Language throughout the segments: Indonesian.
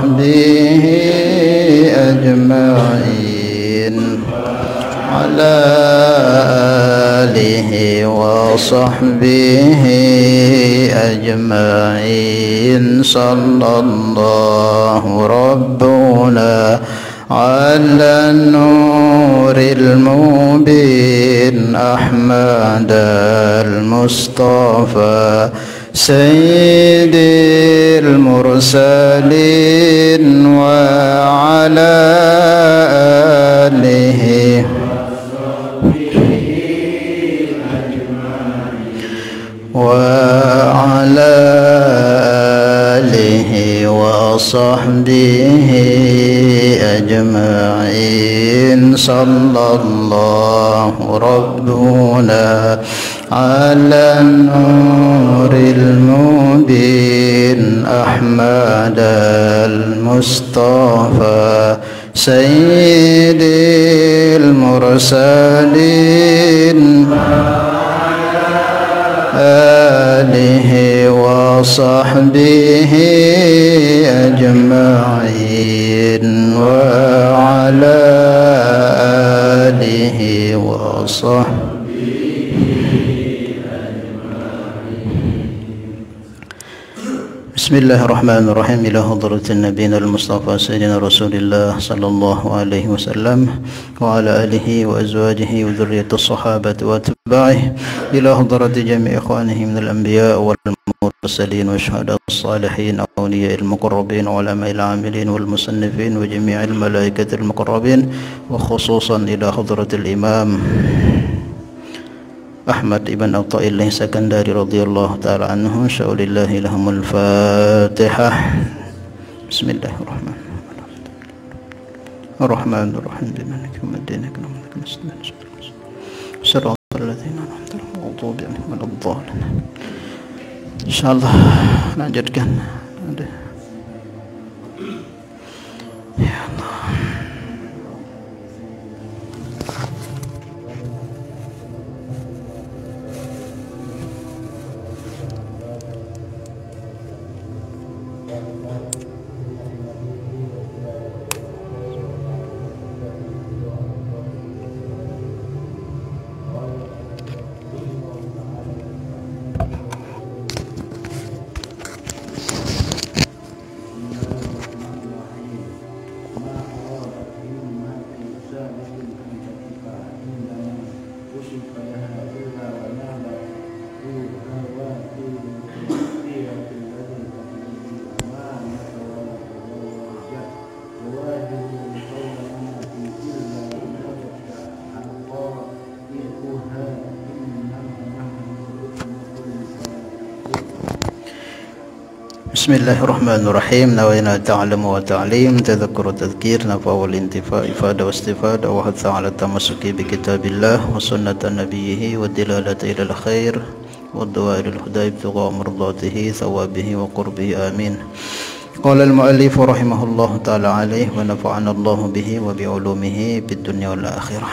وصحبه أجمعين على آله وصحبه أجمعين صلى الله ربنا على النور المبين أحمد المصطفى سيد المرسلين وعلى آله وصحبه أجمعين صلى الله ربنا على النور المبين أحمد المصطفى سيد المرسلين آله وصحبه أجمعين وعلى آله وصحبه. Bismillahirrahmanirrahim. Ila hadratin nabiyina al-mustafa sayyidina Rasulillah sallallahu alaihi wasallam wa ala alihi wa azwajihi wa dhurriyyati sahabati wa atba'ihi ila hadrati jami'i ikhwanihi min al-anbiya wal mursalin wa syuhada as-salihin awliya al-muqarrabin wa ulama al-amilin wal musannifin wa jami'i al-malaikati al-muqarrabin wa khususan ila hadratil imam Ahmad ibn Atha'illah Sakandari radhiyallahu ta'ala anhu. Syaulillahi lahumul fatihah. Bismillahirrahmanirrahim. Ar-Rahmanir-Rahim. Maliki yawmiddin. Iyyaka na'budu wa iyyaka nasta'in. Shiratal ladzina an'amta 'alaihim waladdallin. Insyaallah lanjutkan. Ya Allah. Bismillahirrahmanirrahim. Nawaina ta'lamu wa ta'lim, tadhakkur wa tadhkir, nafa wal intifa, ifada wa istifada, wa hatha ala tamassuki bi kitabillah wa sunnatan nabiyhi wa dilalata ila al-khair wa du'a ila al-huda ibtigha mardatihi thawabihi wa qurbihi amin. Qala al-muallif rahimahullah ta'ala alayhi wa nafa'ana Allah bihi wa bi ulumihi bid dunya wal akhirah.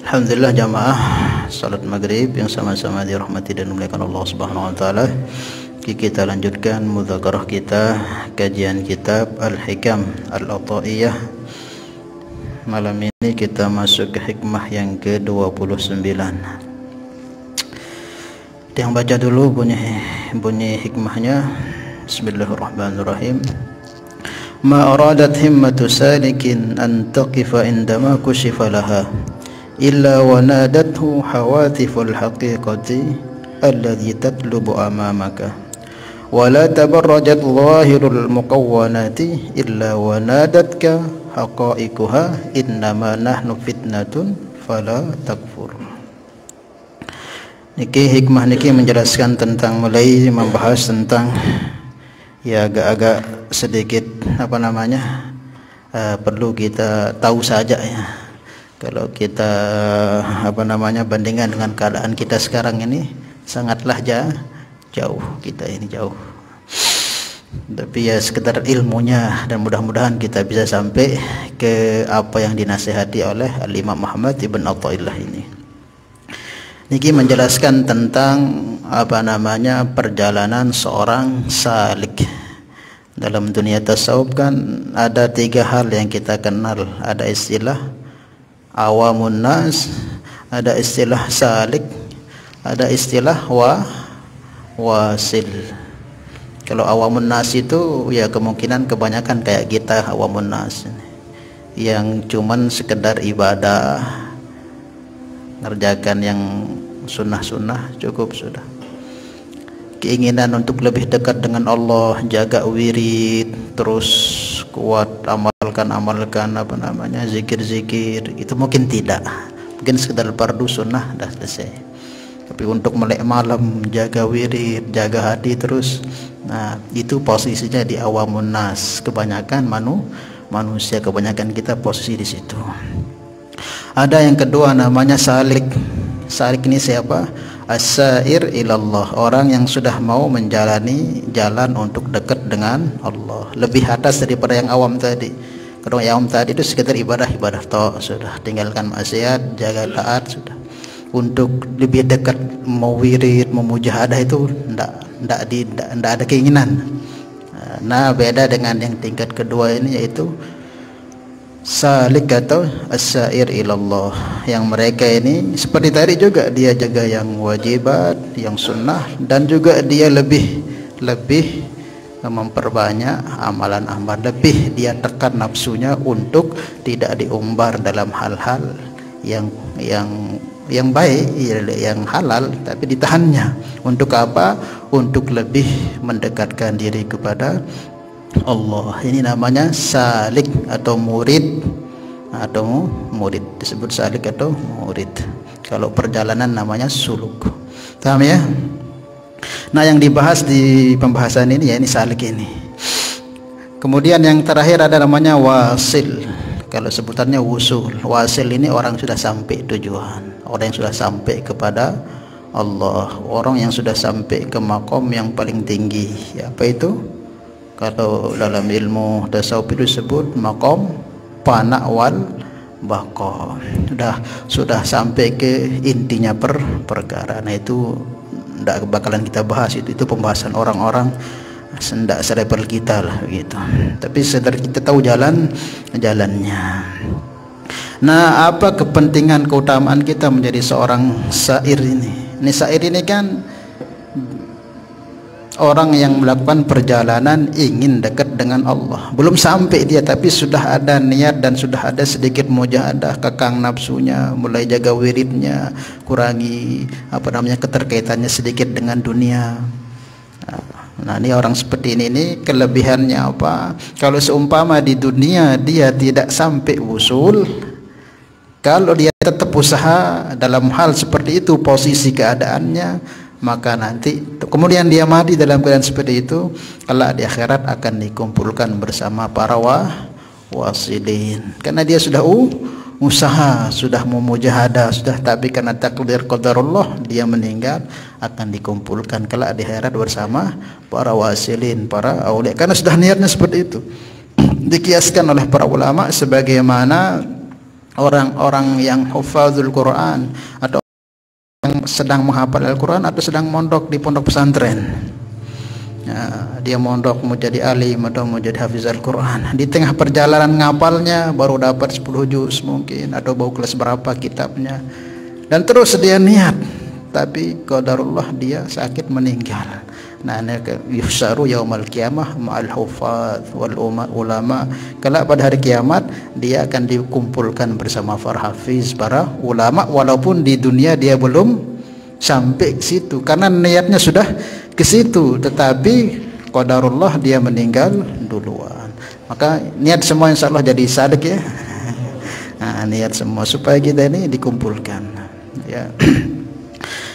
Alhamdulillah jamaah salat maghrib yang sama-sama dirahmati dan dimuliakan Allah Subhanahu wa taala. Kita lanjutkan mudzakarah kita, kajian kitab Al-Hikam Al-Atha'iyah. Malam ini kita masuk ke hikmah yang ke-29. Yang baca dulu bunyi hikmahnya. Bismillahirrahmanirrahim. Ma aradat himmatu salikin an taqifa indama kushifa laha illa wa nadathu hawatiful haqiqati alladhi tatlubu amamaka wala tabarrajat zahirul muqawwanati illa wa nadatka haqa'iquha innama nahnu fitnatun fala takfur. Niki hikmah niki menjelaskan tentang, mulai membahas tentang ya agak-agak sedikit perlu kita tahu saja ya. Kalau kita bandingkan dengan keadaan kita sekarang ini sangatlah jauh kita ini jauh. Tapi ya sekedar ilmunya, dan mudah-mudahan kita bisa sampai ke apa yang dinasihati oleh Al-Imam Muhammad ibn Atha'illah ini. Niki menjelaskan tentang perjalanan seorang salik. Dalam dunia tasawuf kan ada 3 hal yang kita kenal. Ada istilah awamun nas, ada istilah salik, ada istilah wasil. Kalau awamun nas itu ya kemungkinan kebanyakan kayak kita awamun nas yang cuman sekedar ibadah, ngerjakan yang sunnah-sunnah cukup sudah. Keinginan untuk lebih dekat dengan Allah, jaga wirid, terus kuat amalkan zikir-zikir, itu mungkin tidak, mungkin sekedar fardu sunnah dah selesai. Tapi untuk melek malam, jaga wirid, jaga hati terus, nah itu posisinya di awamun nas. Kebanyakan manusia, kebanyakan kita posisi di situ. Ada yang kedua namanya salik. Salik ini siapa? As-sair ilallah, orang yang sudah mau menjalani jalan untuk dekat dengan Allah, lebih atas daripada yang awam tadi. Kalau yang awam tadi itu sekedar ibadah toh, sudah tinggalkan maksiat, jaga taat sudah. Untuk lebih dekat mau wirid, memujahadah itu ndak ada keinginan. Nah, beda dengan yang tingkat kedua ini, yaitu salik atau as-sair ilallah, yang mereka ini seperti tadi juga dia jaga yang wajibat, yang sunnah, dan juga dia lebih memperbanyak amalan-amalan, lebih dia tekan nafsunya untuk tidak diumbar dalam hal-hal yang baik, yang halal, tapi ditahannya. Untuk apa? Untuk lebih mendekatkan diri kepada Allah. Ini namanya salik atau murid, disebut salik atau murid. Kalau perjalanan namanya suluk. Paham ya? Nah, yang dibahas di pembahasan ini ya ini salik ini. Kemudian yang terakhir ada namanya wasil. Kalau sebutannya wusul. Wasil ini orang sudah sampai tujuan, orang yang sudah sampai kepada Allah, orang yang sudah sampai ke makom yang paling tinggi. Ya, apa itu? Kalau dalam ilmu tasawuf itu disebut makom fana wal baqa. Sudah sampai ke intinya perkara. Nah, itu tidak bakalan kita bahas, itu pembahasan orang-orang sendak selevel kita lah gitu. Tapi sedar kita tahu jalannya. Nah, apa kepentingan keutamaan kita menjadi seorang sair ini? Ini sair ini kan orang yang melakukan perjalanan ingin dekat dengan Allah. Belum sampai dia, tapi sudah ada niat dan sudah ada sedikit mujahadah, kekang nafsunya, mulai jaga wiridnya, kurangi keterkaitannya sedikit dengan dunia. Nah, ini orang seperti ini kelebihannya apa? Kalau seumpama di dunia dia tidak sampai wusul, kalau dia tetap usaha dalam hal seperti itu, posisi keadaannya, maka nanti kemudian dia mati dalam keadaan seperti itu, kelak di akhirat akan dikumpulkan bersama para wasilin. Karena dia sudah usaha, sudah memujahadah, tapi karena takdir qadarullah dia meninggal, akan dikumpulkan kelak di akhirat bersama para wasilin, para aulia. Karena sudah niatnya seperti itu. Dikiaskan oleh para ulama sebagaimana orang-orang yang hufadzul Quran atau yang sedang menghafal Al-Quran atau sedang mondok di pondok pesantren. Ya, dia mondok mau jadi alim atau mau jadi hafiz Al-Quran. Di tengah perjalanan ngapalnya baru dapat 10 juz mungkin, atau baru kelas berapa kitabnya, dan terus dia niat, tapi qadarullah dia sakit meninggal. Nah, yuhsaru yaumal qiyamah ma'al hufadz wal ulama. Kalau pada hari kiamat dia akan dikumpulkan bersama para hafiz, para ulama, walaupun di dunia dia belum sampai ke situ karena niatnya sudah ke situ, tetapi qadarullah dia meninggal duluan. Maka niat semua insyaallah jadi salik ya. Nah, niat semua supaya kita ini dikumpulkan ya.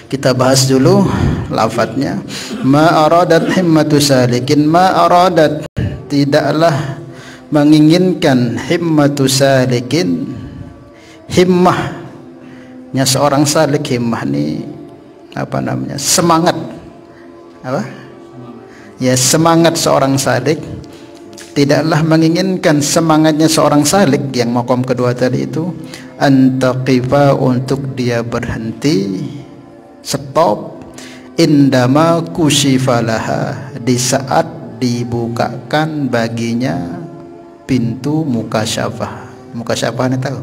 Kita bahas dulu lafadznya. Ma aradat himmatu salikin, ma aradat, tidaklah menginginkan, himmatu salikin, himmahnya seorang salik. Himmah ini semangat ya, semangat seorang salik. Tidaklah menginginkan semangatnya seorang salik yang maqam kedua tadi itu, antaqifa, untuk dia berhenti, stop, indama kusyifalaha, di saat dibukakan baginya pintu mukasyafah. Mukasyafah ini tahu?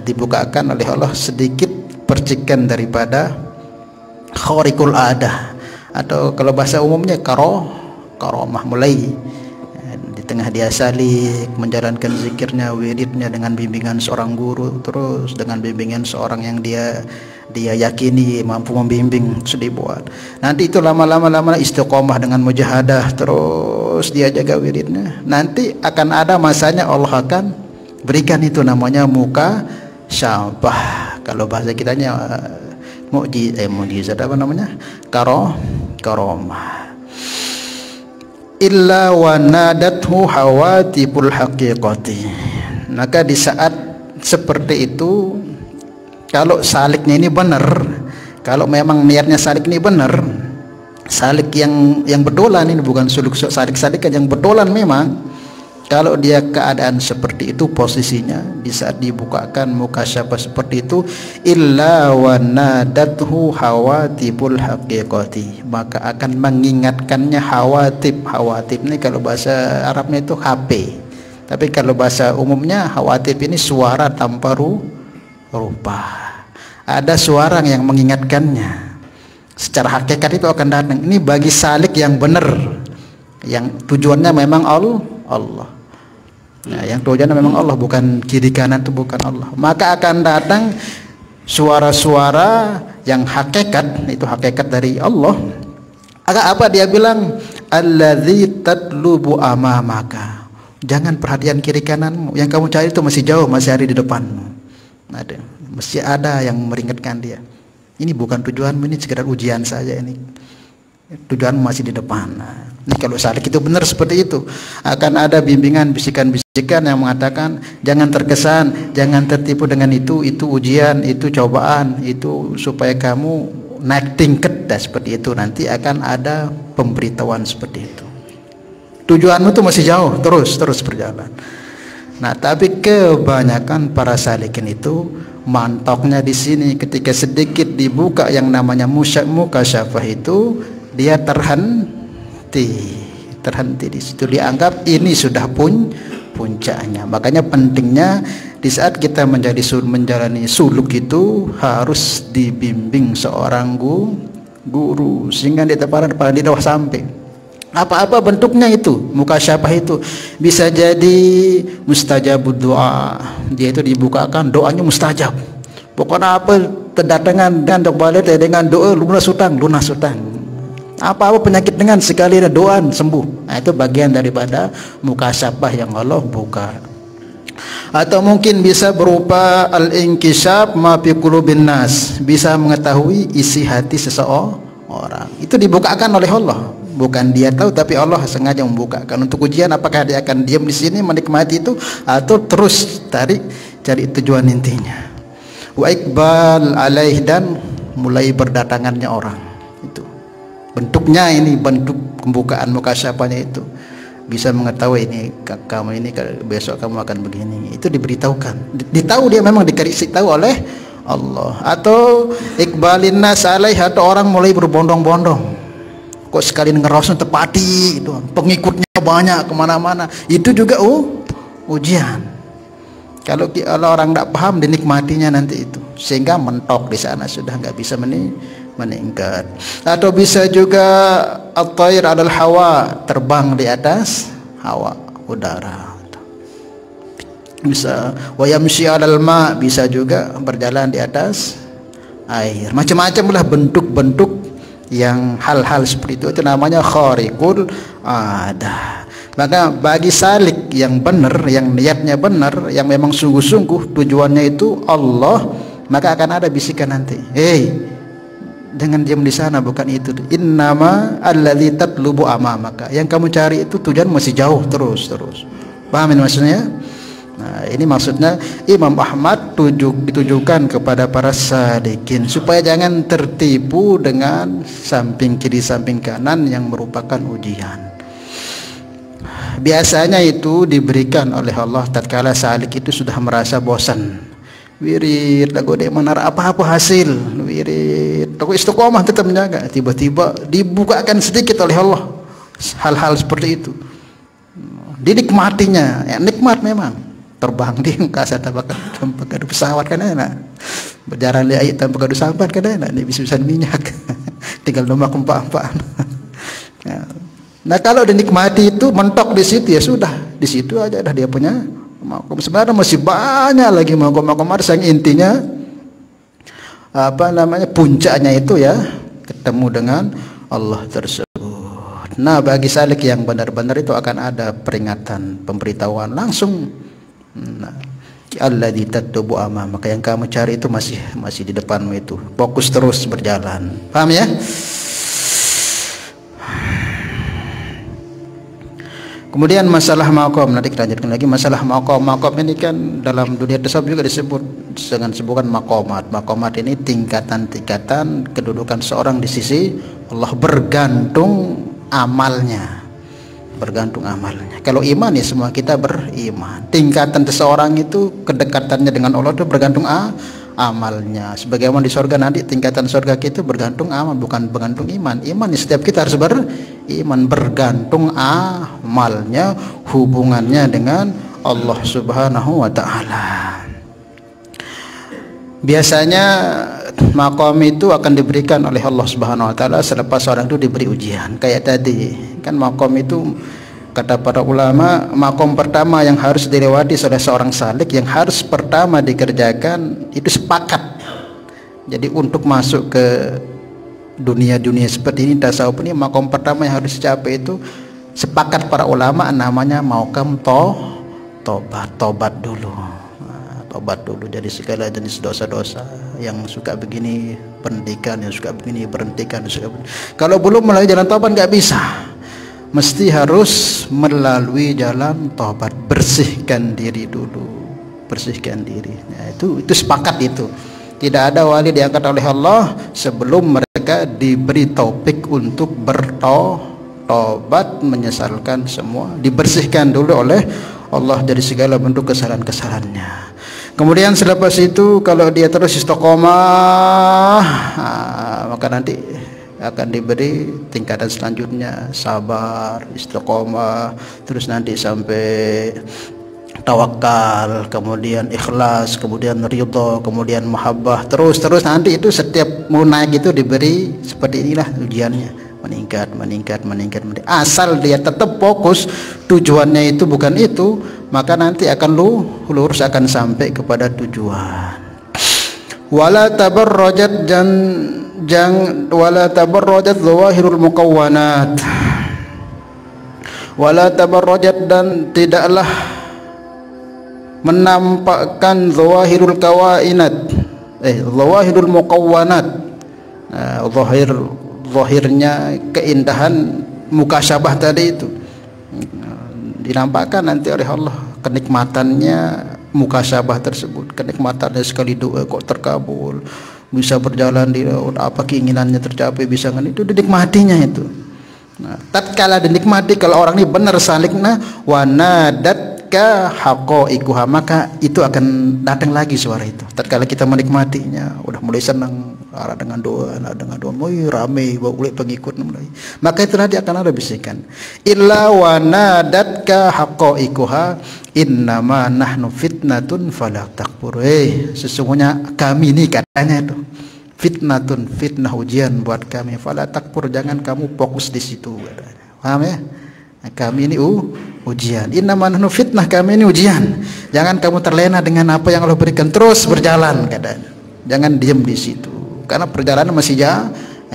Dibukakan oleh Allah sedikit percikan daripada khariqul adah, atau kalau bahasa umumnya karomah. Mulai di tengah dia salik menjalankan zikirnya, wiridnya dengan bimbingan seorang guru, terus dengan bimbingan seorang yang dia yakini mampu membimbing, sudah dibuat. Nanti itu lama-lama istiqomah dengan mujahadah, terus dia jaga wiridnya. Nanti akan ada masanya Allah akan berikan itu namanya muka syabah. Kalau bahasa kitanya mukjizat apa namanya? Karomah. Illa wa nadathu hawatibul haqiqati. Maka di saat seperti itu, kalau saliknya ini benar, kalau memang niatnya salik ini benar, salik yang bedolan ini, bukan salik-salikan yang bedolan memang. Kalau dia keadaan seperti itu posisinya di saat dibukakan mukasyafah seperti itu, illa wa nadathu hawatibul haqiqati, maka akan mengingatkannya hawatib. Hawatib ini kalau bahasa Arabnya itu HP, tapi kalau bahasa umumnya hawatib ini suara tanpa rupa. Ada suara yang mengingatkannya. Secara hakikat itu akan datang. Ini bagi salik yang benar, yang tujuannya memang Allah. Nah, yang tujuannya memang Allah, bukan kiri kanan, itu bukan Allah. Maka akan datang suara-suara yang hakikat, itu hakikat dari Allah. Apa dia bilang? Alladzi tatlubu amamaka. Jangan perhatian kiri kananmu, yang kamu cari itu masih jauh, masih ada di depanmu. Mesti ada yang meringatkan dia. Ini bukan tujuanmu, ini sekedar ujian saja ini. Tujuanmu masih di depan. Ini kalau salik itu benar seperti itu, akan ada bimbingan, bisikan-bisikan yang mengatakan jangan terkesan, jangan tertipu dengan itu ujian, itu cobaan, itu supaya kamu naik tingkat, dan seperti itu. Nanti akan ada pemberitahuan seperti itu. Tujuanmu itu masih jauh, terus berjalan. Nah, tapi kebanyakan para salikin itu mantoknya di sini, ketika sedikit dibuka yang namanya mukasyafah itu, dia terhenti di situ, dianggap ini sudah puncaknya. Makanya pentingnya di saat kita menjalani suluk itu harus dibimbing seorang guru, sehingga di depan di bawah sampai apa-apa bentuknya itu mukasyafah itu. Bisa jadi mustajabud doa, dia itu dibukakan doanya mustajab. Pokoknya apa terdatangan dan balik dengan doa lunas utang. Apa-apa penyakit dengan sekali ada doa sembuh. Nah, itu bagian daripada mukasyafah yang Allah buka. Atau mungkin bisa berupa al-inkisyaf ma fi qulubin nas, bisa mengetahui isi hati seseorang. Itu dibukakan oleh Allah. Bukan dia tahu, tapi Allah sengaja membukakan untuk ujian. Apakah dia akan diam di sini menikmati itu, atau terus cari tujuan intinya. Wa iqbal alaih, dan mulai berdatangannya orang. Itu bentuknya, ini bentuk pembukaan mukasyafahnya itu. Bisa mengetahui ini kamu ini besok kamu akan begini. Itu diberitahukan. Ditahu dia memang dikasih tahu oleh Allah. Atau iqbalin nas alaih, atau orang mulai berbondong-bondong. Kok sekali ngerosnya tepati itu, pengikutnya banyak kemana-mana, itu juga ujian. Kalau orang tidak paham, dinikmatinya nanti itu, sehingga mentok di sana, sudah nggak bisa meningkat. Atau bisa juga at-thair 'alal hawa, terbang di atas hawa, udara. Bisa wa yamshi 'alal ma, bisa juga berjalan di atas air. Macam-macam lah bentuk-bentuk yang hal-hal seperti itu namanya khariqul adah. Maka bagi salik yang benar, yang niatnya benar, yang memang sungguh-sungguh tujuannya itu Allah, maka akan ada bisikan nanti, hei, jangan diam di sana, bukan itu. Innama alladzi tatlubu amamaka, yang kamu cari itu tujuan masih jauh, terus. Paham ini maksudnya? Nah, ini maksudnya Imam Ahmad ditujukan kepada para sadikin supaya jangan tertipu dengan samping kiri samping kanan yang merupakan ujian. Biasanya itu diberikan oleh Allah tatkala salik itu sudah merasa bosan. Wirid lagu dek menar apa-apa hasil, wirid istiqomah tetap menjaga, tiba-tiba dibukakan sedikit oleh Allah hal-hal seperti itu, dinikmatinya, ya, nikmat memang. Terbang di angkasa tanpa gaduh pesawat kan enak, berjalan di air tanpa gaduh sampan kan enak, ini bisa minyak tinggal nomor empat-empat. Nah kalau dinikmati itu mentok di situ, ya sudah, di situ aja dah dia punya makom. Sebenarnya masih banyak lagi makom-makom yang intinya puncaknya itu ya ketemu dengan Allah tersebut. Nah bagi salik yang benar-benar itu akan ada peringatan, pemberitahuan langsung. Nah, alladzi tatubu amam, maka yang kamu cari itu masih di depanmu, itu fokus terus berjalan. Paham ya? Kemudian masalah maqam, nanti kita lanjutkan lagi masalah maqam. Maqam ini kan dalam dunia tasawuf juga disebut dengan sebutan maqamat. Maqamat ini tingkatan-tingkatan kedudukan seorang di sisi Allah, bergantung amalnya. Kalau iman ya semua kita beriman. Tingkatan seseorang itu kedekatannya dengan Allah itu bergantung amalnya. Sebagaimana di surga nanti tingkatan surga kita bergantung amal, bukan bergantung iman. Iman ya setiap kita harus beriman, bergantung amalnya, hubungannya dengan Allah Subhanahu wa taala. Biasanya maqam itu akan diberikan oleh Allah Subhanahu wa taala selepas seorang itu diberi ujian. Kayak tadi kan maqam itu kata para ulama, maqam pertama yang harus dilewati oleh seorang salik, yang harus pertama dikerjakan itu sepakat. Jadi untuk masuk ke dunia-dunia seperti ini tasawuf ini, maqam pertama yang harus dicapai itu sepakat para ulama namanya maqam tobat dulu. Tobat dulu dari segala jenis dosa-dosa, yang suka begini berhentikan, yang suka begini berhentikan, kalau belum melalui jalan tobat nggak bisa, mesti harus melalui jalan tobat, bersihkan diri dulu, bersihkan diri. Nah, itu sepakat itu. Tidak ada wali diangkat oleh Allah sebelum mereka diberi taufik untuk bertobat, menyesalkan semua, dibersihkan dulu oleh Allah dari segala bentuk kesalahan-kesalahannya. Kemudian selepas itu kalau dia terus istiqomah, maka nanti akan diberi tingkatan selanjutnya, sabar, istiqomah, terus nanti sampai tawakal, kemudian ikhlas, kemudian ridha, kemudian mahabbah, terus nanti itu setiap mau naik itu diberi seperti inilah ujiannya, meningkat. Asal dia tetap fokus tujuannya itu bukan itu, maka nanti akan lurus, akan sampai kepada tujuan. Wala tabarrajat wala tabarrajat zawahirul muqawwanat. Wala tabarrajat, dan tidaklah menampakkan zawahirul kawainat, zawahirul muqawwanat. Zahirnya keindahan mukasyabah tadi itu dinampakkan nanti oleh Allah, kenikmatannya mukasyabah tersebut, kenikmatannya sekali doa kok terkabul, bisa berjalan di laut, apa keinginannya tercapai, bisa kan, itu dinikmatinya itu. Nah, tatkala dinikmati, kalau orang ini benar salikna wanadatka haqaiquha, maka itu akan datang lagi suara itu. Tatkala kita menikmatinya, udah mulai senang, dengan doa, mulai ramai, mulai pengikut mulai, maka itu nanti akan ada bisikan, illa wanadatka haqaiquha innama nahnu fitnatun fala takfur. Sesungguhnya kami ini, katanya itu fitnatun, fitnah, ujian buat kami, fala takfur, jangan kamu fokus di situ, katanya. Paham ya? Nah, kami ini ujian, innama nahnu fitnah, kami ini ujian, jangan kamu terlena dengan apa yang Allah berikan, terus berjalan, katanya. Jangan diam di situ, karena perjalanan masih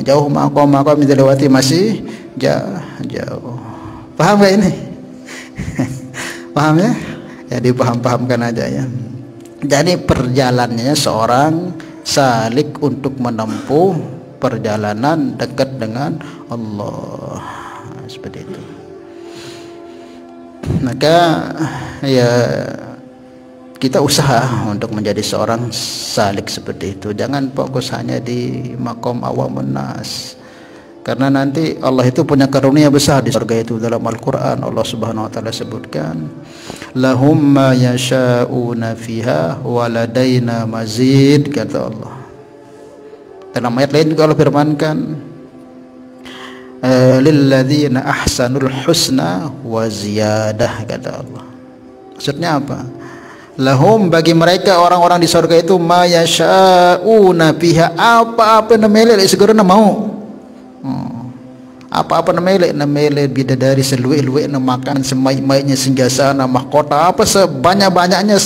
jauh, maqam yang dilewati masih jauh. Paham gak ini? Paham ya? Ya dipaham-pahamkan aja ya. Jadi perjalanannya seorang salik untuk menempuh perjalanan dekat dengan Allah, seperti itu. Maka ya kita usaha untuk menjadi seorang salik seperti itu. Jangan fokus hanya di maqam awamun nas, karena nanti Allah itu punya karunia besar di surga itu. Dalam Al-Quran Allah Subhanahu wa taala sebutkan, lahum ma yasha'una fiha waladaina mazid, kata Allah. Dalam ayat lain juga Allah firmankan, lilladzina ahsanul husna wa ziyadah, kata Allah. Maksudnya apa? Lahum, bagi mereka orang-orang di surga itu, ma yasha'una fiha, apa-apa namele segera mau. Apa-apa namele bidadari seluwe-luwe na makan semai-mainya singgasana mahkota apa sebanyak-banyaknya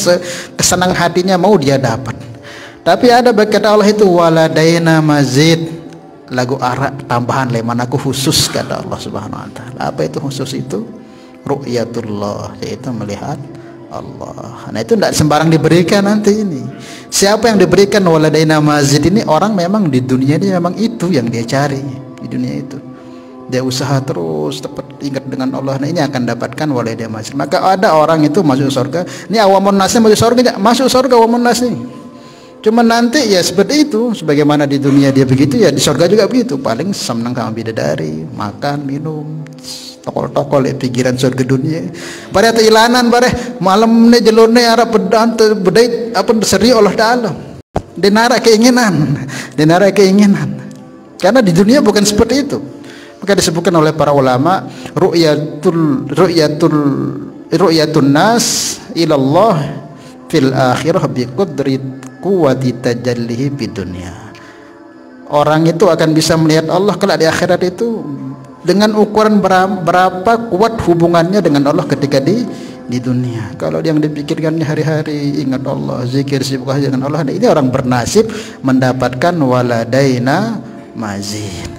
kesenang hatinya mau dia dapat. Tapi ada berkata Allah itu waladaina mazid, lagu arak tambahan lemanaku khusus, kata Allah Subhanahu wa taala. Apa itu khusus itu? Ru'yatullah, yaitu melihat Allah. Nah itu tidak sembarang diberikan nanti ini. Siapa yang diberikan waladaina mazid ini orang memang di dunia ini memang itu yang dia cari di dunia itu. Dia usaha terus dapat ingat dengan Allah. Nah ini akan dapatkan waladaina mazid. Maka ada orang itu masuk surga. Ini awamun nasnya masuk surga awamun nasnya. Cuma nanti ya seperti itu, sebagaimana di dunia dia begitu ya di surga juga begitu. Paling senang sama bidadari, makan, minum, tokol-tokol ya pikiran surga dunia. Pada ilanan bare malam ne jelone arab pedan bedait apa seri Allah taala. Denara keinginan. Karena di dunia bukan seperti itu. Maka disebutkan oleh para ulama ru'yatun nas ilallah fil akhirah bi qadri quwwati tajallihi fid dunya. Orang itu akan bisa melihat Allah kelak di akhirat itu dengan ukuran berapa kuat hubungannya dengan Allah ketika di dunia. Kalau yang dipikirkannya hari-hari ingat Allah, zikir, sibuk dengan Allah, ini orang bernasib mendapatkan waladaina mazid.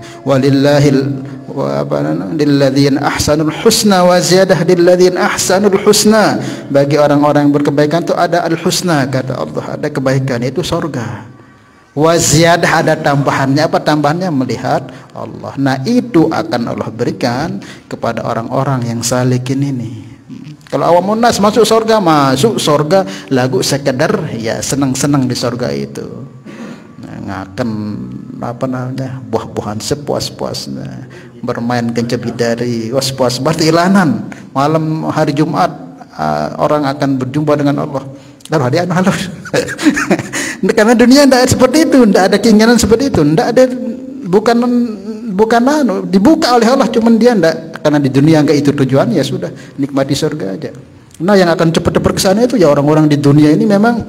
Lilladzina ahsanul husna wa ziyadah, lilladzina ahsanul husna, bagi orang-orang yang berkebaikan itu ada al-husna, kata Allah, ada kebaikan, itu surga. Wa ziyadah, ada tambahannya. Apa tambahannya? Melihat Allah. Nah itu akan Allah berikan kepada orang-orang yang salikin ini. Kalau awamun nas masuk surga lagu sekedar ya senang-senang di surga itu, ngakan apa namanya buah-buahan sepuas-puasnya, bermain kencang bidari was-puas batilanan. Malam hari Jumat orang akan berjumpa dengan Allah. Lalu hari halus. Karena dunia tidak seperti itu, tidak ada keinginan seperti itu, tidak ada, bukan dibuka oleh Allah, cuman dia tidak, karena di dunia enggak itu tujuan, ya sudah nikmati surga aja. Nah yang akan cepat-cepat ke sana itu ya orang-orang di dunia ini memang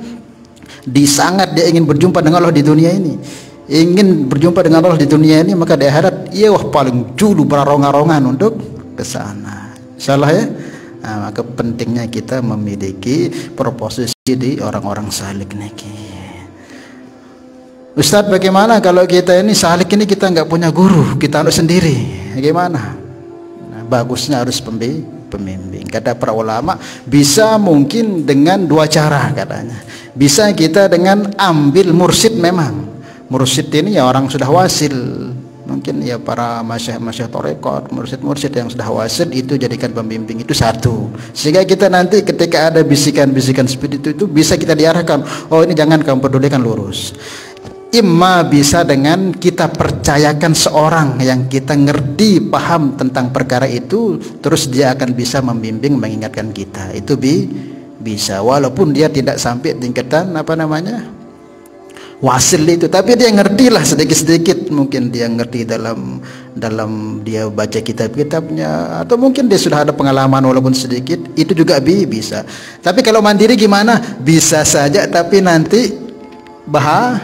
disangat dia ingin berjumpa dengan Allah di dunia ini. Ingin berjumpa dengan Allah di dunia ini, maka di akhirat ia paling dulu berarong-arongan untuk ke sana. Salah ya? Nah, maka pentingnya kita memiliki proposisi di orang-orang salik niki. Ustadz, bagaimana kalau kita ini salik ini kita nggak punya guru, kita harus sendiri, bagaimana? Nah, bagusnya harus pembimbing. Kata para ulama, bisa mungkin dengan dua cara katanya. Bisa kita dengan ambil mursyid, memang mursyid ini ya orang sudah wasil, mungkin ya para masyayikh torekot, mursyid yang sudah wasil itu jadikan pembimbing, itu satu. Sehingga kita nanti ketika ada bisikan-bisikan seperti itu bisa kita diarahkan, oh ini jangan kamu pedulikan, lurus. Imma bisa dengan kita percayakan seorang yang kita ngerti paham tentang perkara itu, terus dia akan bisa membimbing, mengingatkan kita. Itu bisa, walaupun dia tidak sampai tingkatan apa namanya wasil itu, tapi dia ngerti lah sedikit-sedikit. Mungkin dia ngerti dalam dia baca kitab-kitabnya, atau mungkin dia sudah ada pengalaman walaupun sedikit, itu juga bisa. Tapi kalau mandiri gimana? Bisa saja, tapi nanti bahaya.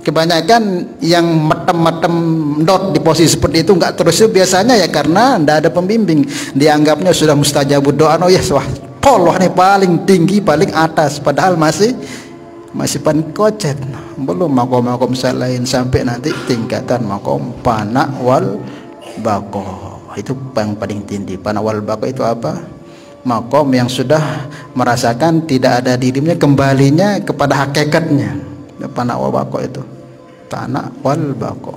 Kebanyakan yang metem-metem dot di posisi seperti itu nggak terus itu biasanya ya karena ndak ada pembimbing. Dianggapnya sudah mustajabud doa, oh ya wah Allah nih paling tinggi, paling atas, padahal masih paling kocet, belum makom lain sampai nanti tingkatan makom pana wal bako. Itu yang paling tinggi. Pana wal bako itu apa? Makom yang sudah merasakan tidak ada dirinya, kembalinya kepada hakikatnya. Pana wal bako itu, tanah wal bako.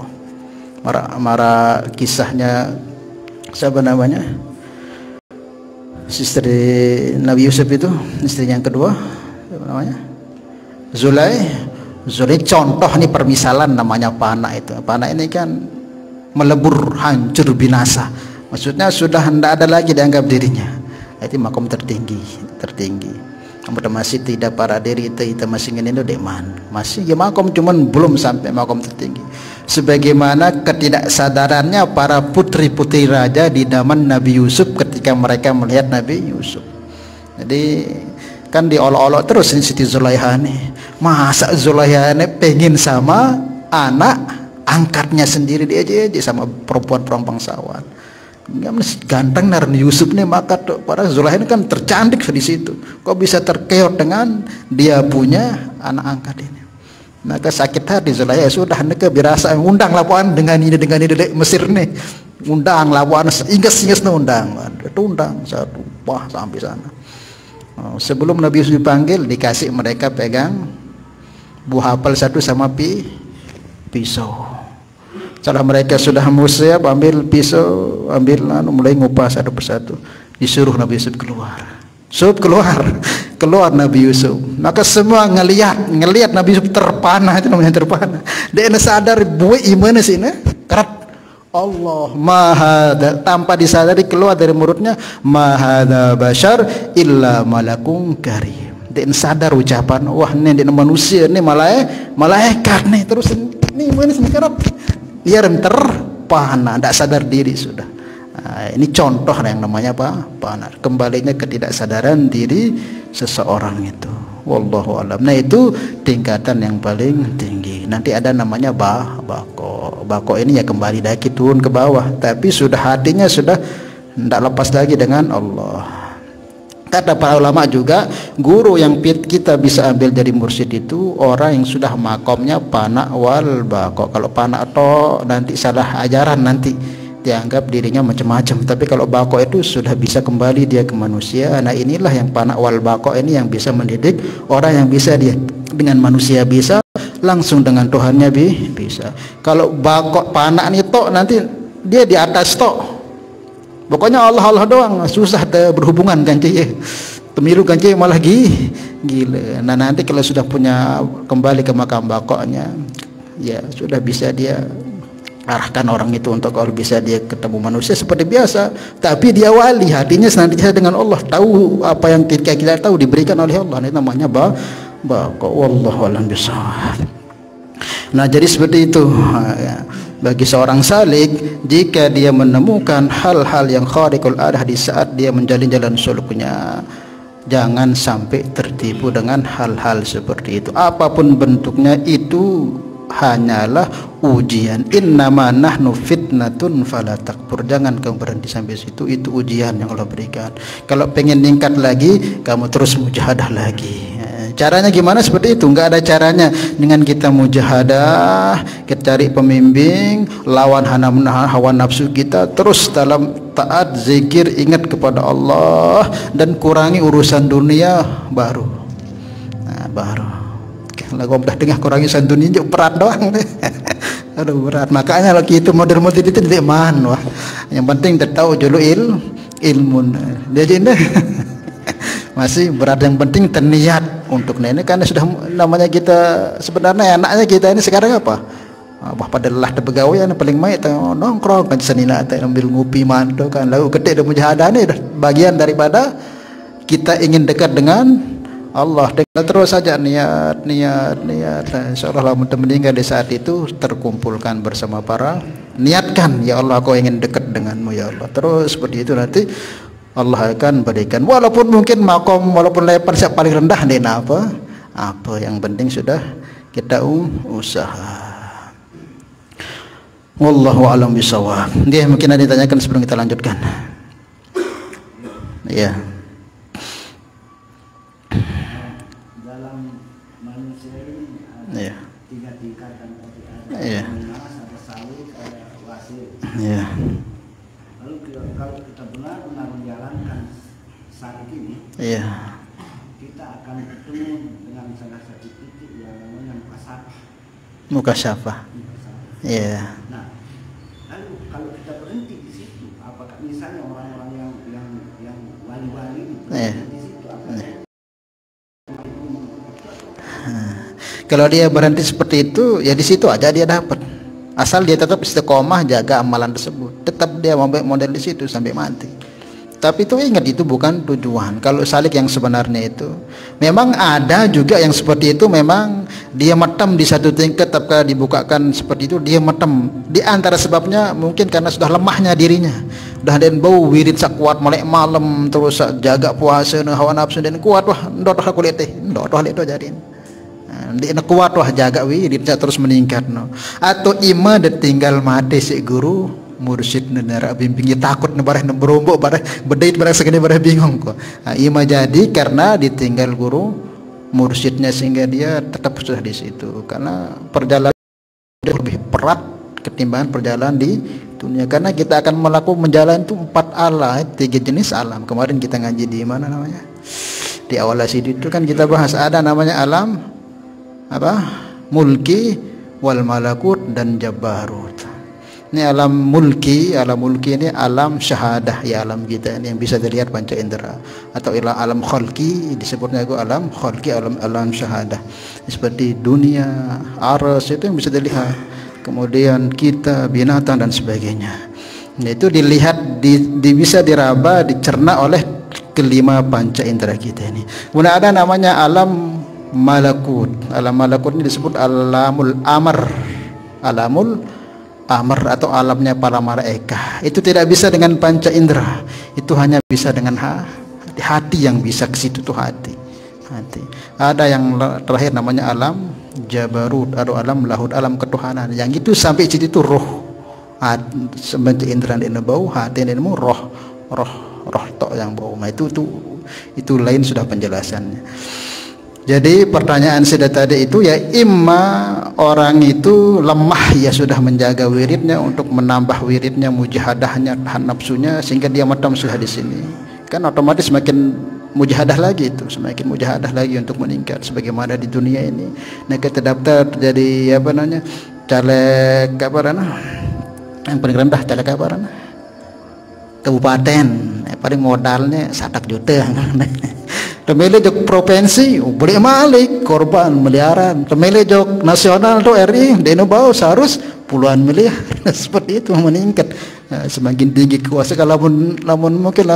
Mara kisahnya siapa namanya? Istri Nabi Yusuf itu, istrinya yang kedua, siapa namanya? Zulai contoh nih permisalan namanya panah itu. Panah ini kan melebur, hancur, binasa. Maksudnya sudah tidak ada lagi dianggap dirinya. Itu makom tertinggi. Kemudian masih tidak para diri kita masih ingin itu deman masih ya makom, cuman belum sampai makom tertinggi. Sebagaimana ketidaksadarannya para putri-putri raja di zaman Nabi Yusuf ketika mereka melihat Nabi Yusuf. Jadi kan diolok-olok terus ini Siti Zulaiha nih. Masa Zulaiha nih pengen sama anak angkatnya sendiri, dia aja sama perempuan-perempuan bangsawan. Ganteng Nabi Yusuf nih, maka para Zulaiha ini kan tercantik di situ. Kok bisa terkeot dengan dia punya anak angkat ini? Maka sakit hati Zulaiha, sudah neke birasa undang lapuan dengan ini Mesir nih. Undang lapuan inges undang. Undang satu wah sampai sana. Sebelum Nabi Yusuf dipanggil, dikasih mereka pegang buah apel satu sama pisau. Setelah mereka sudah siap, ambil pisau, mulai ngupas satu persatu. Disuruh Nabi Yusuf keluar. Keluar Nabi Yusuf. Maka semua ngelihat Nabi Yusuf terpanah, itu namanya terpanah. Dia sadar buat iman sih karat Allah mahada, tanpa disadari keluar dari mulutnya mahada bashar illa malakun karim. Dia sadar ucapan, wah ini manusia ini malaikat nih, terus ini mana sih karat. Dia terpana, tidak sadar diri sudah. Nah, ini contoh yang namanya apa? Panah. Kembalinya ketidaksadaran diri seseorang itu. Wallahu alam. Nah itu tingkatan yang paling tinggi. Nanti ada namanya bako. Bako ini ya kembali lagi turun ke bawah. Tapi sudah hatinya sudah tidak lepas lagi dengan Allah. Kata para ulama juga, guru yang kita bisa ambil dari mursyid itu orang yang sudah makomnya pana wal bako. Kalau pana atau nanti salah ajaran, nanti dianggap dirinya macam-macam. Tapi kalau bako itu sudah bisa kembali dia ke manusia. Nah inilah yang pana wal bako ini yang bisa mendidik orang yang bisa dia dengan manusia bisa, langsung dengan Tuhannya bisa. Kalau bako pana ini tok, nanti dia di atas tok. Pokoknya Allah doang, susah berhubungan kan cie. Pemilu kan cie malah gila. Nah nanti kalau sudah punya kembali ke makam bakoknya, ya sudah bisa dia arahkan orang itu untuk kalau bisa dia ketemu manusia seperti biasa. Tapi dia wali, hatinya senantiasa dengan Allah, tahu apa yang kita tahu diberikan oleh Allah. Ini namanya bakok. Wallahu a'lam bishawab. Nah jadi seperti itu. Bagi seorang salik, jika dia menemukan hal-hal yang khariqul adah di saat dia menjalin jalan suluknya, jangan sampai tertipu dengan hal-hal seperti itu. Apapun bentuknya itu hanyalah ujian. Innama nahnu fitnatun fala takfur. Jangan kamu berhenti sampai situ, itu ujian yang Allah berikan. Kalau pengen meningkat lagi, kamu terus mujahadah lagi. Caranya gimana? Seperti itu, nggak ada caranya dengan kita mujahadah, kita cari pembimbing, lawan hawa nafsu kita, terus dalam taat, zikir, ingat kepada Allah, dan kurangi urusan dunia baru. Nah, baru. Kalau udah dengar kurangi urusan dunia berat doang. Aduh berat. Makanya lagi itu model-model itu tidak man, wah. Yang penting tahu dulu ilmu. Dia jadi masih berat, yang penting terniat untuk nenek, karena sudah namanya kita sebenarnya anaknya kita ini sekarang apa? Wah pada lelah pegawai paling main nongkrong kan senina ambil ngopi mantu kan, lalu gede dan mujahadah ini bagian daripada kita ingin dekat dengan Allah. Kita terus saja niat. Insyaallah meninggal di saat itu terkumpulkan bersama para, niatkan ya Allah aku ingin dekat denganmu ya Allah, terus seperti itu nanti Allah akan berikan, walaupun mungkin makom, walaupun level siap paling rendah nih apa yang penting sudah kita usaha. Wallahu a'lam bishawab. Dia mungkin ada ditanyakan sebelum kita lanjutkan. Ya. Dalam manusia ini ada tiga tingkatan, Iya. ada salih, ada wasil. Iya. Lalu kalau kita benar-benar menjalankan saat ini, Iya. kita akan ketemu dengan salah satu titik yang namanya Mukasyafah. Iya. Nah, lalu kalau kita berhenti di situ, apakah misalnya orang-orang yang wali-wali di situ Kalau dia berhenti seperti itu, ya di situ aja dia dapat. Asal dia tetap istiqomah jaga amalan tersebut, tetap dia model di situ sampai mati. Tapi itu ingat, itu bukan tujuan. Kalau salik yang sebenarnya itu, memang ada juga yang seperti itu, memang dia metem di satu tingkat, tapi dibukakan seperti itu dia metem. Di antara sebabnya mungkin karena sudah lemahnya dirinya, dah den bau wirid sak kuat melek malam, terus jaga puasa hawa nafsu den kuat, wah ndot aku lihat teh, ndot lihat jadin. Dia kuat wah jaga wirid terus meningkat no. Atau ima ditinggal mati si guru mursyid nera bimbingnya takut nebareh neberombok bareh bedait bareh segini bareh bingung kok. Ima jadi karena ditinggal guru mursyidnya sehingga dia tetap sudah di situ, karena perjalanan lebih berat ketimbang perjalanan di dunia, karena kita akan melakukan menjalan itu 4 alam, 3 jenis alam. Kemarin kita ngaji di mana namanya, di awal sidi itu kan kita bahas ada namanya alam apa, mulki wal malakut dan jabarut. Ini alam mulki ini alam syahadah, ya alam kita ini yang bisa dilihat panca indera, atau alam khalqi disebutnya itu alam khalqi, alam syahadah seperti dunia, aras itu yang bisa dilihat, kemudian kita, binatang dan sebagainya. Nah, itu dilihat, bisa diraba, dicerna oleh kelima panca indera kita ini. Kemudian ada namanya alam malakut. Alam malakut ini disebut alamul amr, alamul amr atau alamnya para malaika. Itu tidak bisa dengan panca indera, itu hanya bisa dengan hati yang bisa ke situ tuh hati. Ada yang terakhir namanya alam jabarut atau alam lahud, alam ketuhanan. Yang itu sampai situ itu roh. Sebenarnya indera ini bau, hati ini roh tok yang bau. Nah, itu lain sudah penjelasannya. Jadi pertanyaan saya tadi itu ya, imma orang itu lemah ya sudah menjaga wiridnya untuk menambah wiridnya, mujahadahnya, tahan nafsunya sehingga dia matam sudah di sini. Kan otomatis semakin mujahadah lagi itu, semakin mujahadah lagi untuk meningkat sebagaimana di dunia ini. Nah, kita daftar jadi apa namanya? Caleg apa namanya? Yang paling rendah caleg apa namanya? Kabupaten. Paling modalnya 1 juta. Temele jok provinsi boleh malik korban miliaran, temele jok nasional tuh RI deno bau seharus puluhan miliar. Seperti itu meningkat. Nah, semakin tinggi kuasa kalau mungkin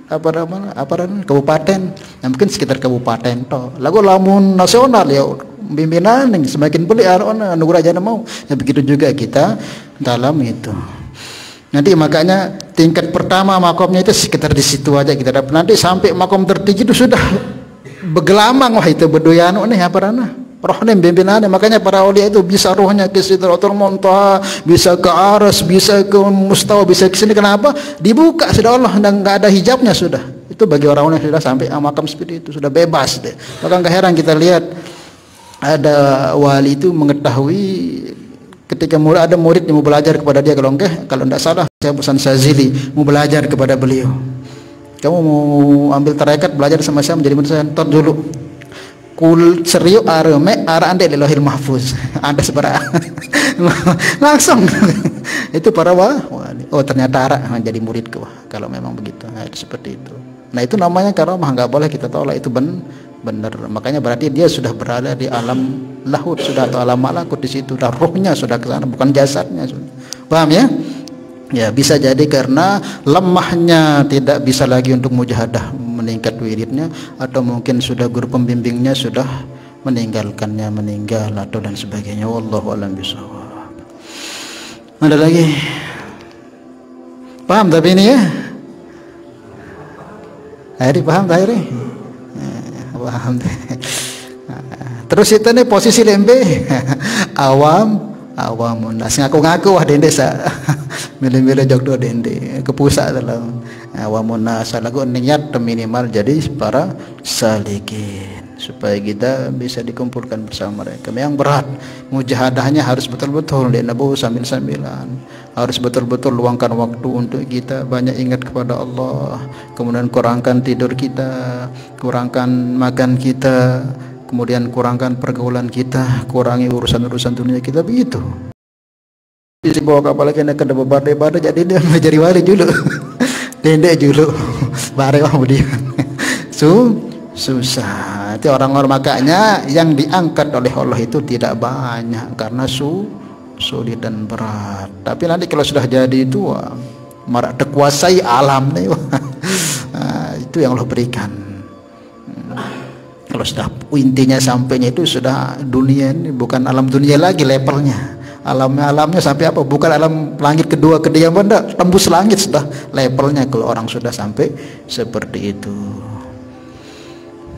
apa namanya kabupaten, yang mungkin sekitar kabupaten toh. Lagu lamun nasional ya pimpinan semakin beli anu kerajaan mau. Ya begitu juga kita dalam itu. Nanti makanya tingkat pertama makomnya itu sekitar di situ aja kita dapat. Nanti sampai makom tertinggi itu sudah begelamang, wah itu bedoyano nih apa rana rohnya pimpinannya. Makanya para aulia itu bisa rohnya ke Sidratul Muntaha, bisa ke Aras, bisa ke Mustawa, bisa ke sini. Kenapa? Dibuka sudah Allah dan nggak ada hijabnya sudah. Itu bagi orang-orang yang sudah sampai makam seperti itu sudah bebas deh. Maka nggak heran kita lihat ada wali itu mengetahui ketika ada murid yang mau belajar kepada dia, kalau tidak salah saya pesan Syazili mau belajar kepada beliau, kamu mau ambil tarekat belajar sama saya menjadi murid saya, ntar dulu kul serius arame ara ande lahir mahfuz ada sebara langsung itu para wali. Oh ternyata ara menjadi muridku kalau memang begitu. Nah, itu seperti itu. Nah, itu namanya karamah, nggak boleh kita tolak, itu benar. Makanya berarti dia sudah berada di alam lahud sudah, atau alam malakut di situ, dan rohnya sudah ke sana, bukan jasadnya. Paham ya? Ya, bisa jadi karena lemahnya tidak bisa lagi untuk mujahadah meningkat wiridnya, atau mungkin sudah guru pembimbingnya sudah meninggal atau dan sebagainya. Wallahu a'lam bishawab. Ada lagi? Paham tapi ini ya? Akhirnya paham akhirnya? Paham. Terus itu nih posisi lembe awamun nas ngaku-ngaku wah dende sa milih-milih jogdo dende ke pusat dalam awamun nas lagu niat minimal jadi para salikin supaya kita bisa dikumpulkan bersama mereka. Yang berat mujahadahnya harus betul-betul di nabu sambil-sambilan, harus betul-betul luangkan waktu untuk kita banyak ingat kepada Allah, kemudian kurangkan tidur kita, kurangkan makan kita, kemudian kurangkan pergaulan kita, kurangi urusan-urusan dunia kita. Begitu isi bawa kapal kena ke debat jadi dia menjadi wali dulu dendek dulu bare wah dia susah. Itu orang-orang, makanya yang diangkat oleh Allah itu tidak banyak karena sulit dan berat. Tapi nanti kalau sudah jadi itu marak terkuasai alam nih itu yang Allah berikan. Kalau sudah intinya sampainya itu sudah dunia ini bukan alam dunia lagi levelnya. Alamnya sampai apa? Bukan alam langit kedua ketiga, enggak, tembus langit sudah levelnya kalau orang sudah sampai seperti itu.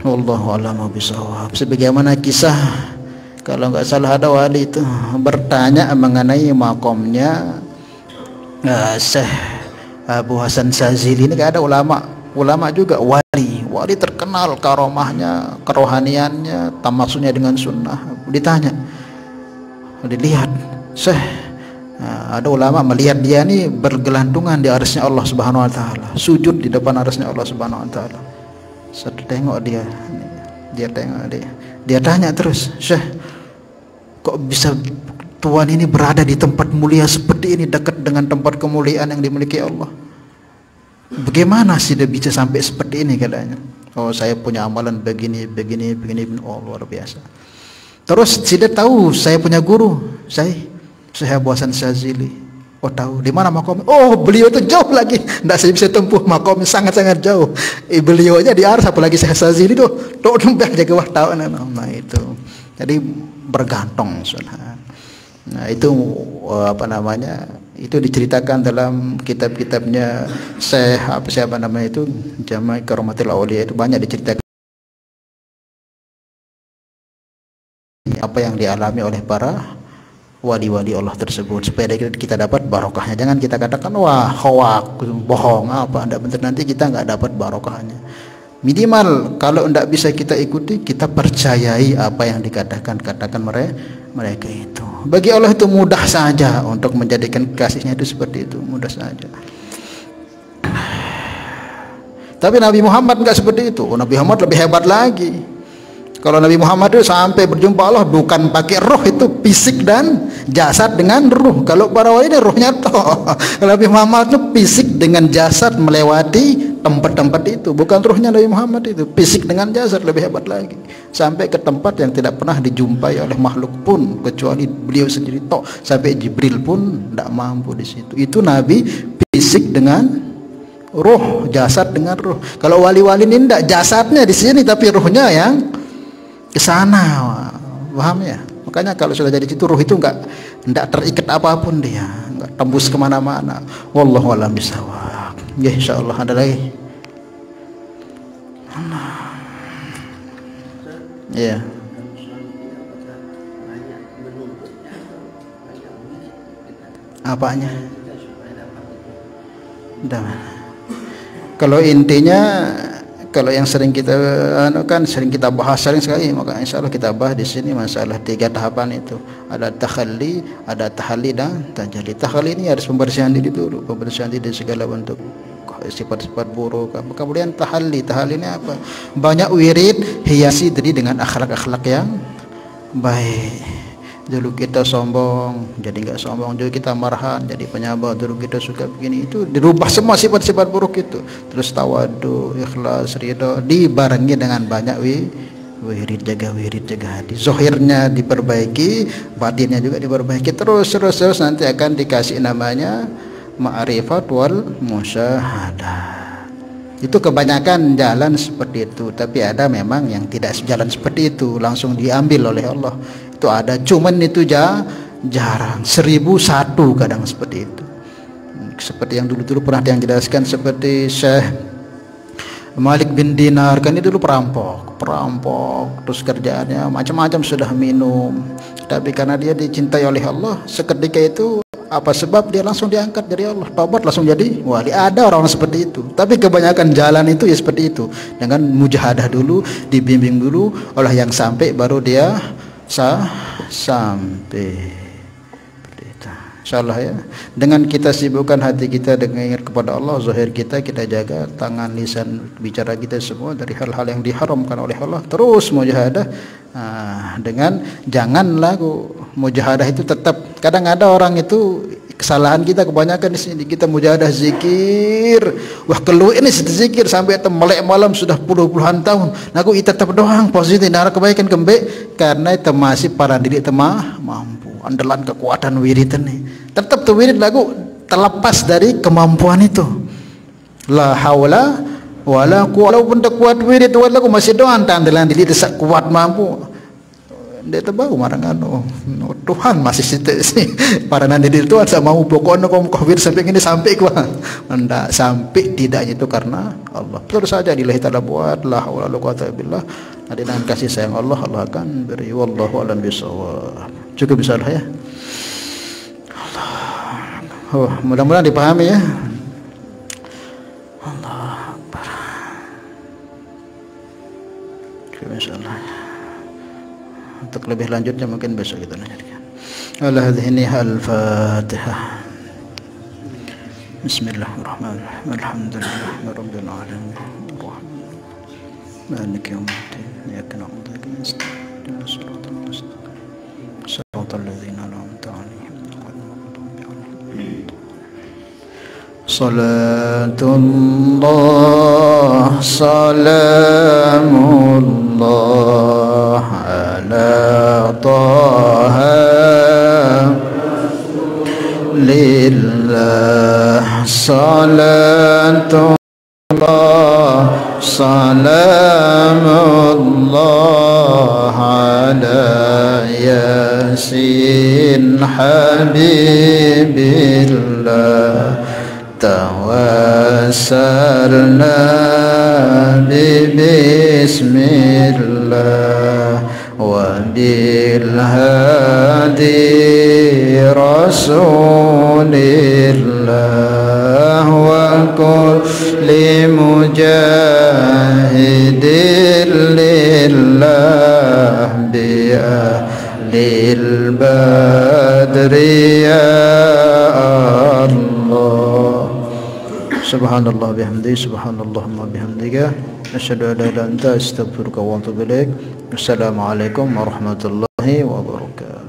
Wallahu a'lam bishawab. Sebagaimana kisah, kalau nggak salah ada wali itu bertanya mengenai makomnya Syekh Abu Hasan Sazili. Ini ada ulama juga wali terkenal karomahnya, kerohaniannya, tamasuknya dengan sunnah. Ditanya, dilihat Syekh, ada ulama melihat dia ini bergelantungan di arsy Allah Subhanahu wa taala, sujud di depan arsy Allah Subhanahu wa taala. Saya tengok dia tengok dia tanya terus, Syekh, kok bisa Tuhan ini berada di tempat mulia seperti ini, dekat dengan tempat kemuliaan yang dimiliki Allah? Bagaimana sih dia bisa sampai seperti ini katanya? Oh, saya punya amalan begini. Oh, luar biasa. Terus dia tahu saya punya guru, saya Abu Hasan Sazili. Oh, tahu di mana makomnya? Oh, beliau itu jauh lagi, tidak saya bisa tempuh makomnya, sangat jauh. Beliau aja di arsy, apalagi saya Sazili tuh nembah jaga wah tahu. Nah itu. Jadi bergantung sudah. Nah itu apa namanya, itu diceritakan dalam kitab-kitabnya siapa namanya itu, Jami' Karomatil Auliya, itu banyak diceritakan apa yang dialami oleh para wali-wali Allah tersebut, supaya kita dapat barokahnya. Jangan kita katakan wah hoak, bohong apa, tidak benar, nanti kita nggak dapat barokahnya. Minimal kalau tidak bisa kita ikuti, kita percayai apa yang katakan mereka itu. Bagi Allah itu mudah saja untuk menjadikan kasihnya itu seperti itu, mudah saja. Tapi Nabi Muhammad enggak seperti itu. Nabi Muhammad lebih hebat lagi. Kalau Nabi Muhammad itu sampai berjumpa Allah bukan pakai roh, itu fisik dan jasad dengan ruh. Kalau para wali ini rohnya toh. Kalau Nabi Muhammad itu fisik dengan jasad melewati tempat-tempat itu, bukan ruhnya Nabi Muhammad itu, fisik dengan jasad lebih hebat lagi. Sampai ke tempat yang tidak pernah dijumpai oleh makhluk pun kecuali beliau sendiri toh. Sampai Jibril pun tidak mampu di situ. Itu Nabi fisik dengan ruh, jasad dengan ruh. Kalau wali-wali ini tidak, jasadnya di sini tapi ruhnya yang ke sana, paham ya? Makanya kalau sudah jadi situ, ruh itu enggak terikat apapun, dia enggak tembus kemana-mana. Wallahu a'lam bishawab. Ya, insyaallah ada lagi. Iya. Apanya? Kalau intinya, kalau yang sering kita sering kita bahas sering sekali, maka insya Allah kita bahas di sini masalah 3 tahapan itu. Ada takhalli, ada tahalli dan tajalli. Takhalli ini harus pembersihan diri dulu, pembersihan diri dari segala bentuk sifat-sifat buruk. Kemudian tahalli ini apa? Banyak wirid, hiasi diri dengan akhlak-akhlak yang baik. Dulu kita sombong, jadi enggak sombong. Dulu kita marahan, jadi penyabar. Dulu kita suka begini, itu dirubah semua sifat-sifat buruk itu. Terus tawadu, ikhlas, ridho, dibarengi dengan banyak wirid, jaga hati. Zahirnya diperbaiki, batinnya juga diperbaiki. Terus nanti akan dikasih namanya ma'rifat wal musyahadah. Itu kebanyakan jalan seperti itu, tapi ada memang yang tidak sejalan seperti itu, langsung diambil oleh Allah. Itu ada, cuman itu jarang, 1001 kadang seperti itu. Seperti yang dulu pernah yang jelaskan, seperti Syekh Malik bin Dinar, kan itu dulu perampok, terus kerjaannya macam-macam, sudah minum, tapi karena dia dicintai oleh Allah, seketika itu apa sebab dia langsung diangkat dari Allah, taubat langsung jadi wali. Ada orang seperti itu, tapi kebanyakan jalan itu ya seperti itu, dengan mujahadah dulu, dibimbing dulu oleh yang sampai, baru dia sampai. Insyaallah ya, dengan kita sibukkan hati kita dengan ingat kepada Allah, zahir kita jaga, tangan, lisan, bicara kita semua dari hal-hal yang diharamkan oleh Allah. Terus mujahadah, dengan janganlah mujahadah itu tetap. Kadang ada orang itu, kesalahan kita kebanyakan di sini, kita mujahadah zikir, wah keluar ini zikir sampai melek malam sudah puluhan tahun, aku tetap doang positif darah kebaikan kembali, karena itu masih para diri temah mampu, andalan kekuatan wirid ini. Tetap tuh wirid lagu terlepas dari kemampuan itu. La haula walaupun tak kuat wirid wala ko masih doan tandalan dili tak kuat mampu dia terbau marang Tuhan masih situ para nanti di Tuhan saya mau pokoknya kau covid sampai ini sampai gua anda sampai tidaknya itu karena Allah. Terus saja lillahi ta'ala buat la haula wala quwata billah. Nanti dengan kasih sayang Allah akan beri. Wallahu a'lam bishawab. Cukup insyaallah ya. Allah. Mudah-mudahan dipahami ya. Allah Akbar. Cukup insyaallah. Untuk lebih lanjutnya mungkin besok kita lanjutkan. Al-Fatihah. Bismillahirrahmanirrahim. Alhamdulillahirabbil alamin. Maliki yaumiddin. Iyyaka na'budu wa iyyaka nasta'in. Ihdinas siratal mustaqim. Siratal ladzina an'amta 'alaihim ghairil maghdubi 'alaihim. Salatullah salamullah ala taha lillah salatullah salamullah ala yasin habibillah tawassalna bismillah wa bil hadi rasulillah wa kulli mujahidin lillah bi ahlil badri ya Allah. Subhanallah bihamdi, subhanallahumma bihamdika, asyhadu an la ilaha illa anta, astaghfiruka wa atubu ilaik. Assalamualaikum warahmatullahi wabarakatuh.